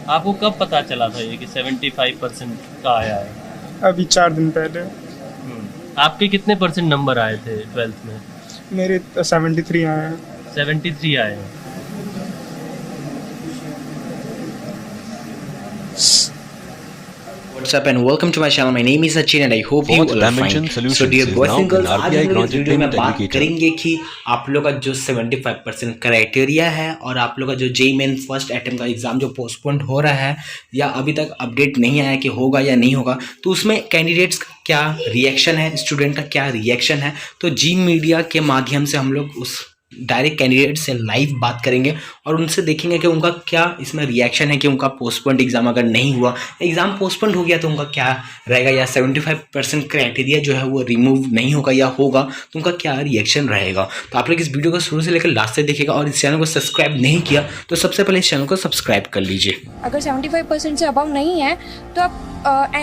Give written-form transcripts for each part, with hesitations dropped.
आपको कब पता चला था ये कि 75% का आया है? अभी 4 दिन पहले। आपके कितने परसेंट नंबर आए थे 12th में? मेरे 73 आए हैं। 73 आए हैं। What's up and welcome to my channel. My name is Sachin and I hope you all are fine. So dear boys and girls, आज हम लोग इस वीडियो में बात करेंगे कि आप लोग का जो 75% क्राइटेरिया है और आप लोग का जो जेईई मेन फर्स्ट अटेम्प्ट का एग्जाम जो पोस्टपोन हो रहा है या अभी तक अपडेट नहीं आया कि होगा या नहीं होगा, तो उसमें कैंडिडेट्स का क्या रिएक्शन है, स्टूडेंट का क्या रिएक्शन है, तो जी मीडिया के माध्यम से हम लोग उस डायरेक्ट कैंडिडेट से लाइव बात करेंगे और उनसे देखेंगे कि उनका क्या इसमें रिएक्शन है कि उनका पोस्टपोन्ड एग्जाम अगर नहीं हुआ, एग्जाम पोस्टपोन्ड हो गया तो उनका क्या रहेगा, या 75% क्राइटेरिया जो है वो रिमूव नहीं होगा या होगा तो उनका क्या रिएक्शन रहेगा। तो आप लोग इस वीडियो को शुरू से लेकर लास्ट तक देखिएगा और इस चैनल को सब्सक्राइब नहीं किया तो सबसे पहले इस चैनल को सब्सक्राइब कर लीजिए। अगर 75% से अबव नहीं है तो आप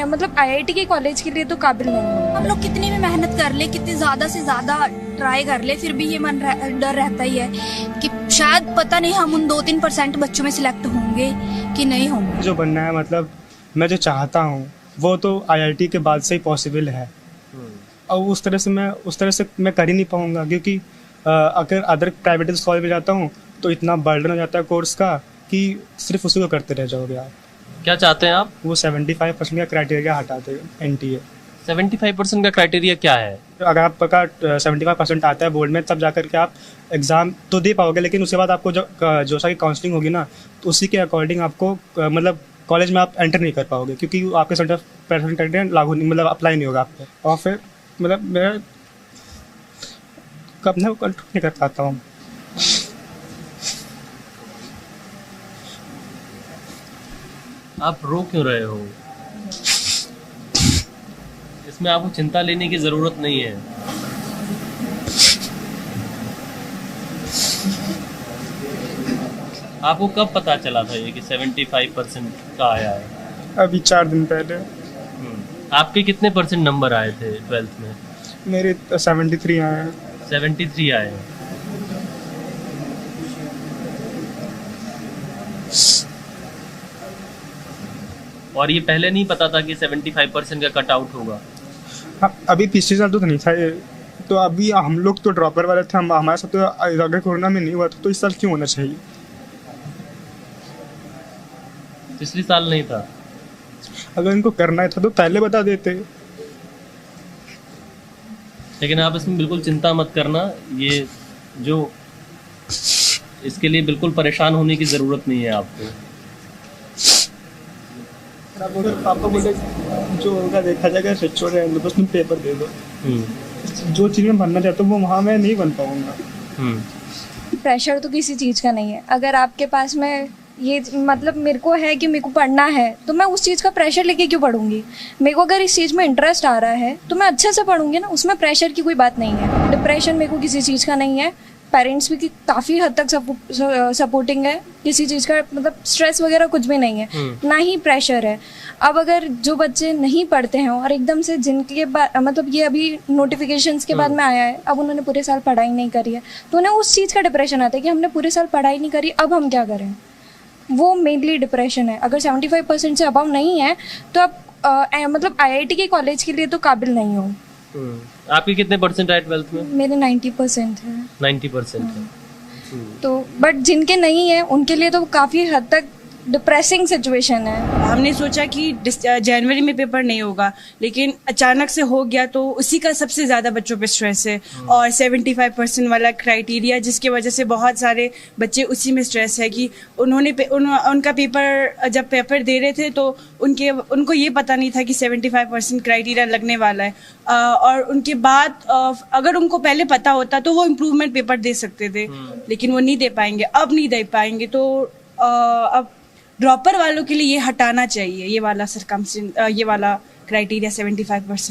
मतलब आईआईटी के कॉलेज के लिए तो काबिल नहीं हो। हम लोग कितनी भी मेहनत कर ले, कितनी ज्यादा से ज्यादा ट्राई कर ले, फिर भी ये डर रहता ही है कि शायद पता नहीं हम उन 2-3% बच्चों में सिलेक्ट होंगे कि नहीं होंगे। जो बनना है, मतलब मैं जो चाहता हूँ वो तो आईआईटी के बाद से ही पॉसिबल है और उस तरह से मैं कर ही नहीं पाऊँगा, क्योंकि अगर अदर प्राइवेट कॉलेज में जाता हूँ तो इतना बर्डन हो जाता है कोर्स का कि सिर्फ उसी को करते रह जाओगे आप। क्या चाहते हैं आप? वो 75% का क्राइटेरिया हटा दे एनटीए। 75% का क्राइटेरिया क्या है? अगर आपका 75% आता है बोर्ड में तब जाकर के आप एग्ज़ाम तो दे पाओगे, लेकिन उसके बाद आपको जो सा की काउंसलिंग होगी ना तो उसी के अकॉर्डिंग आपको मतलब कॉलेज में आप एंटर नहीं कर पाओगे, क्योंकि आपके 75% क्राइटेरिया लागू नहीं, मतलब अप्लाई नहीं होगा आप पे। और फिर मतलब मैं कब ना कंट्रोल नहीं कर पाता हूँ। आप रो क्यों रहे हो? इसमें आपको चिंता लेने की जरूरत नहीं है। आपको कब पता चला था ये कि 75% का आया है? अभी 4 दिन पहले। आपके कितने परसेंट नंबर आए थे 12th में? मेरे 73 आए हैं। 73 आए हैं। और ये पहले नहीं पता था कि 75% का कट आउट होगा? हाँ, अभी पिछले साल तो नहीं था ये, तो अभी हम लोग तो ड्रॉपर वाले थे, हमारे साथ तो अगर कोरोना में नहीं हुआ तो इस साल क्यों होना चाहिए? पिछले साल नहीं था? अगर इनको करना था तो पहले बता देते। लेकिन आप इसमें बिल्कुल चिंता मत करना, ये जो इसके लिए बिल्कुल परेशान होने की ज़रूरत नहीं है आपको। पापा बोले जो होगा देखा जाएगा, सच रहने दो, बस तुम पेपर दे दो। जो चीज़ मैं बनना चाहता हूँ वो वहाँ मैं नहीं बन पाऊँगा। प्रेशर तो किसी चीज़ का नहीं है। अगर आपके पास में ये मतलब मेरे को है कि मेरे को पढ़ना है तो मैं उस चीज़ का प्रेशर लेके क्यों पढ़ूंगी? मेरे को अगर इस चीज़ में इंटरेस्ट आ रहा है तो मैं अच्छे से पढ़ूंगी ना, उसमें प्रेशर की कोई बात नहीं है। डिप्रेशन मेरे को किसी चीज़ का नहीं है। पेरेंट्स भी काफ़ी हद तक सपोर्टिंग है, किसी चीज़ का मतलब स्ट्रेस वगैरह कुछ भी नहीं है, ना ही प्रेशर है। अब अगर जो बच्चे नहीं पढ़ते हैं और एकदम से जिनके मतलब ये अभी नोटिफिकेशंस के बाद में आया है, अब उन्होंने पूरे साल पढ़ाई नहीं करी है तो उन्हें उस चीज़ का डिप्रेशन आता है कि हमने पूरे साल पढ़ाई नहीं करी, अब हम क्या करें। वो मेनली डिप्रेशन है। अगर 75% से अबव नहीं है तो आप मतलब आईआईटी के कॉलेज के लिए तो काबिल नहीं हो। आपके कितने परसेंट आए 12th में? मेरे 90% है। 90% है। तो बट जिनके नहीं है उनके लिए तो काफ़ी हद तक डिप्रेसिंग सिचुएशन है। हमने सोचा कि जनवरी में पेपर नहीं होगा, लेकिन अचानक से हो गया तो उसी का सबसे ज़्यादा बच्चों पे स्ट्रेस है। और 75% वाला क्राइटेरिया जिसकी वजह से बहुत सारे बच्चे उसी में स्ट्रेस है कि उनका पेपर जब पेपर दे रहे थे तो उनको ये पता नहीं था कि 75% क्राइटेरिया लगने वाला है। और उनके बाद अगर उनको पहले पता होता तो वो इम्प्रूवमेंट पेपर दे सकते थे, लेकिन वो नहीं दे पाएंगे, अब नहीं दे पाएंगे। तो अब ड्रॉपर वालों के लिए ये हटाना चाहिए, ये वाला क्राइटेरिया 75%।